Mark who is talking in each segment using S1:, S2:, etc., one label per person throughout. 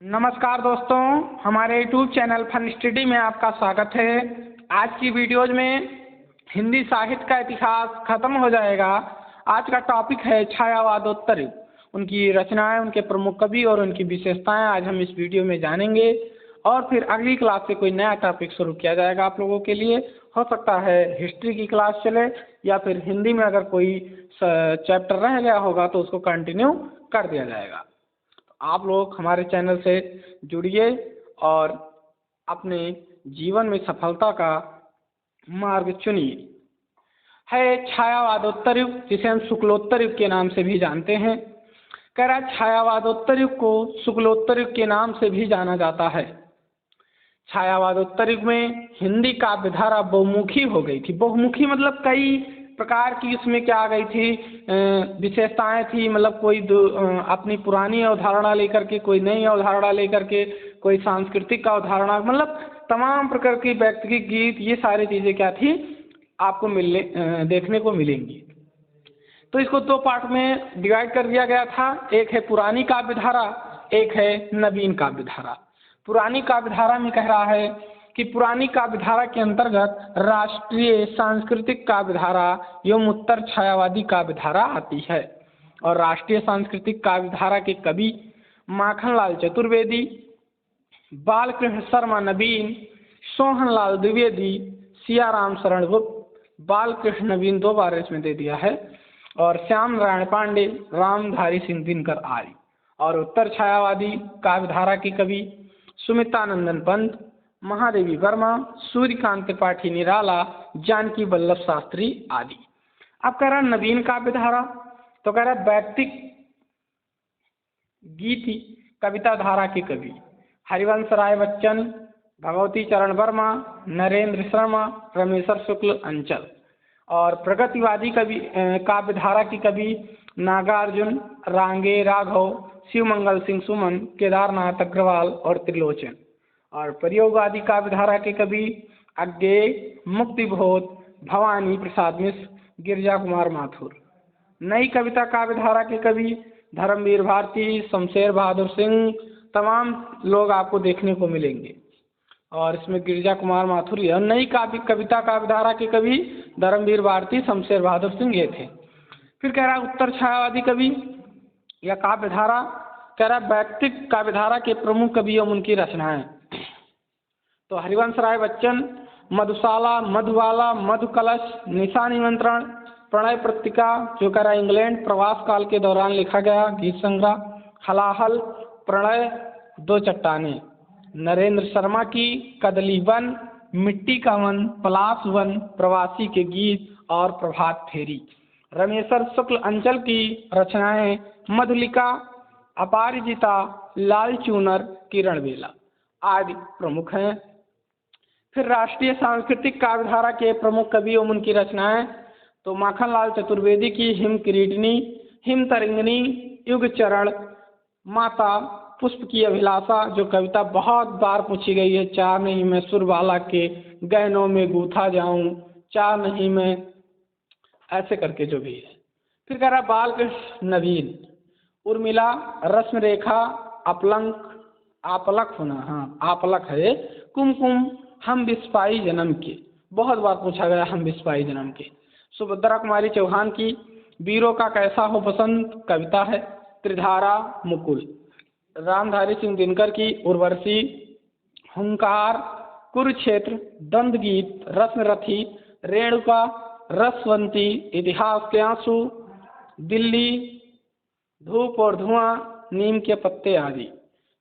S1: नमस्कार दोस्तों, हमारे यूट्यूब चैनल फन स्टडी में आपका स्वागत है। आज की वीडियोज में हिंदी साहित्य का इतिहास खत्म हो जाएगा। आज का टॉपिक है छायावादोत्तर युग, उनकी रचनाएं, उनके प्रमुख कवि और उनकी विशेषताएं आज हम इस वीडियो में जानेंगे। और फिर अगली क्लास से कोई नया टॉपिक शुरू किया जाएगा आप लोगों के लिए। हो सकता है हिस्ट्री की क्लास चले या फिर हिंदी में अगर कोई चैप्टर रह गया होगा तो उसको कंटिन्यू कर दिया जाएगा। आप लोग हमारे चैनल से जुड़िए और अपने जीवन में सफलता का मार्ग चुनिए। है छायावादोत्तर युग, जिसे हम शुक्लोत्तर युग के नाम से भी जानते हैं। कह रहा छायावादोत्तर युग को शुक्लोत्तर युग के नाम से भी जाना जाता है। छायावादोत्तर युग में हिंदी काव्य धारा बहुमुखी हो गई थी। बहुमुखी मतलब कई प्रकार की उसमें क्या आ गई थी, विशेषताएं थी। मतलब कोई अपनी पुरानी अवधारणा लेकर के, कोई नई अवधारणा लेकर के, कोई सांस्कृतिक अवधारणा, मतलब तमाम प्रकार की व्यक्तिगत गीत, ये सारी चीज़ें क्या थी आपको देखने को मिलेंगी। तो इसको दो पार्ट में डिवाइड कर दिया गया था। एक है पुरानी काव्य धारा, एक है नवीन काव्य धारा। पुरानी काव्य धारा में कह रहा है कि पुरानी काव्य धारा के अंतर्गत राष्ट्रीय सांस्कृतिक काव्य धारा एवं उत्तर छायावादी काव्य धारा आती है। और राष्ट्रीय सांस्कृतिक काव्य धारा के कवि माखनलाल चतुर्वेदी, बालकृष्ण शर्मा नवीन, सोहनलाल द्विवेदी, सियाराम शरण गुप्त, बालकृष्ण नवीन, दो बार इसमें दे दिया है, और श्याम नारायण पांडे, रामधारी सिंह दिनकर आदि। और उत्तर छायावादी काव्य धारा के कवि सुमित्रानंदन पंत, महादेवी वर्मा, सूर्यकांत त्रिपाठी निराला, जानकी वल्लभ शास्त्री आदि। अब कह रहा नवीन काव्य धारा, तो कह रहा व्यक्तिक गीति कविता धारा के कवि हरिवंश राय बच्चन, भगवती चरण वर्मा, नरेंद्र शर्मा, रमेश्वर शुक्ल अंचल। और प्रगतिवादी कवि काव्य धारा के कवि नागार्जुन, रांगे राघव, शिवमंगल सिंह सुमन, केदारनाथ अग्रवाल और त्रिलोचन। और प्रयोगवादी काव्य धारा के कवि अज्ञेय, मुक्तिबोध, भवानी प्रसाद मिश्र, गिरिजा कुमार माथुर। नई कविता काव्य धारा के कवि धर्मवीर भारती, शमशेर बहादुर सिंह, तमाम लोग आपको देखने को मिलेंगे। और इसमें गिरिजा कुमार माथुर और नई कविता काव्य धारा के कवि धर्मवीर भारती, शमशेर बहादुर सिंह ये थे। फिर कह रहा उत्तर छायावादी कवि या काव्य धारा, कह रहा व्यक्तिक काव्य धारा के प्रमुख कवि एवं उनकी रचनाएं। तो हरिवंश राय बच्चन, मधुशाला, मधुबाला, मधुकलश, निशा निमंत्रण, प्रणय पत्रिका, जो कह रहा इंग्लैंड प्रवास काल के दौरान लिखा गया गीत संग्रह, हलाहल, प्रणय, दो चट्टाने। नरेंद्र शर्मा की कदली वन, मिट्टी का वन, पलाश वन, प्रवासी के गीत और प्रभात फेरी। रमेश्वर शुक्ल अंचल की रचनाएं मधुलिका, अपारिजिता, लाल चूनर, किरण बेला आदि प्रमुख हैं। फिर राष्ट्रीय सांस्कृतिक काव्य धारा के प्रमुख कवि एवं उनकी रचनाएं, तो माखनलाल चतुर्वेदी की हिम किरीटिनी, हिम तरंगिनी, युग चरण, माता, पुष्प की अभिलाषा, जो कविता बहुत बार पूछी गई है। चार नहीं मैं सुरबाला के गहनों में गूथा जाऊं, चार नहीं मैं, ऐसे करके जो भी है। फिर कह रहा बालकृष्ण नवीन, उर्मिला, रश्मि रेखा, अपलंक, आपलक होना, हाँ आपलक है, कुमकुम, हम बिस्पाई जन्म के, बहुत बार पूछा गया हम बिस्पाई जन्म के। सुभद्रा कुमारी चौहान की वीरों का कैसा हो बसंत कविता है, त्रिधारा, मुकुल। रामधारी सिंह दिनकर की उर्वशी, हुंकार, कुरुक्षेत्र, दंड गीत, रत्नरथी, रेणुका, रसवंती, इतिहास के आंसू, दिल्ली, धूप और धुआं, नीम के पत्ते आदि।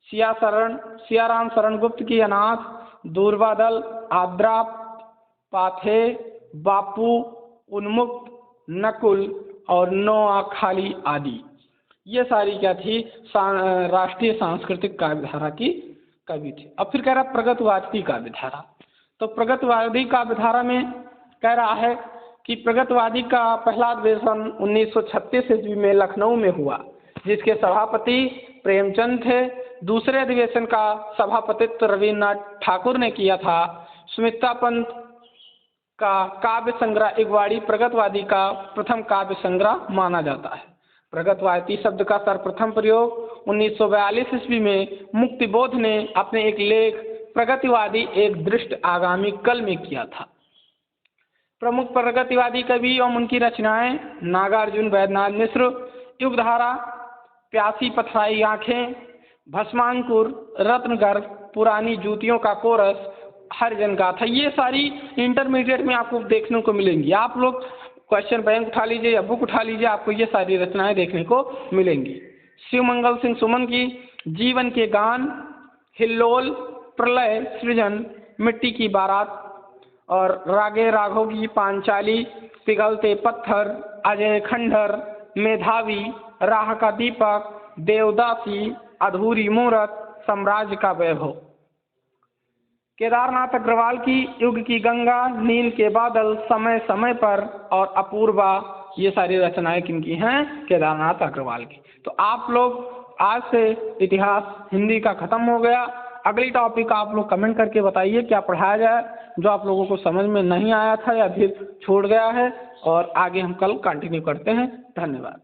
S1: सियाराम शरण गुप्त की अनाथ, दूरबादल, आद्रा, पाथे, बापू, उन्मुक्त, नकुल और नो खाली आदि। ये सारी क्या थी राष्ट्रीय सांस्कृतिक काव्य धारा की कवि थे। अब फिर कह रहा प्रगतिवादी काव्य धारा, तो प्रगतिवादी काव्य धारा में कह रहा है कि प्रगतिवादी का पहला अधिवेशन 1936 ईस्वी में लखनऊ में हुआ, जिसके सभापति प्रेमचंद थे। दूसरे अधिवेशन का सभापतित्व रविन्द्रनाथ ठाकुर ने किया था। सुमित्रा पंत का काव्य संग्रह इकवाड़ी प्रगतिवादी का प्रथम काव्य संग्रह माना जाता है। प्रगतिवादी शब्द का सर्वप्रथम प्रयोग 1942 ईस्वी में मुक्तिबोध ने अपने एक लेख प्रगतिवादी एक दृष्ट आगामी कल में किया था। प्रमुख प्रगतिवादी कवि एवं उनकी रचनाएं नागार्जुन वैद्यनाथ मिश्र, युगधारा, प्यासी पथराई आंखें, भस्मांकुर, रत्नगर्भ, पुरानी जूतियों का कोरस, हरिजन गाथा, ये सारी इंटरमीडिएट में आपको देखने को मिलेंगी। आप लोग क्वेश्चन बैंक उठा लीजिए या बुक उठा लीजिए, आपको ये सारी रचनाएं देखने को मिलेंगी। शिवमंगल सिंह सुमन की जीवन के गान, हिल्लोल, प्रलय, सृजन, मिट्टी की बारात और रागे राघव की पांचाली, पिघलते पत्थर, अजय खंडर, मेधावी, राह का दीपक, देवदासी, अधूरी मूरत, साम्राज्य का वैभव। केदारनाथ अग्रवाल की युग की गंगा, नील के बादल, समय समय पर और अपूर्वा, ये सारी रचनाएं किनकी हैं? केदारनाथ अग्रवाल की। तो आप लोग आज से इतिहास हिंदी का खत्म हो गया। अगली टॉपिक आप लोग कमेंट करके बताइए क्या पढ़ाया जाए, जो आप लोगों को समझ में नहीं आया था या फिर छूट गया है, और आगे हम कल कंटिन्यू करते हैं। धन्यवाद।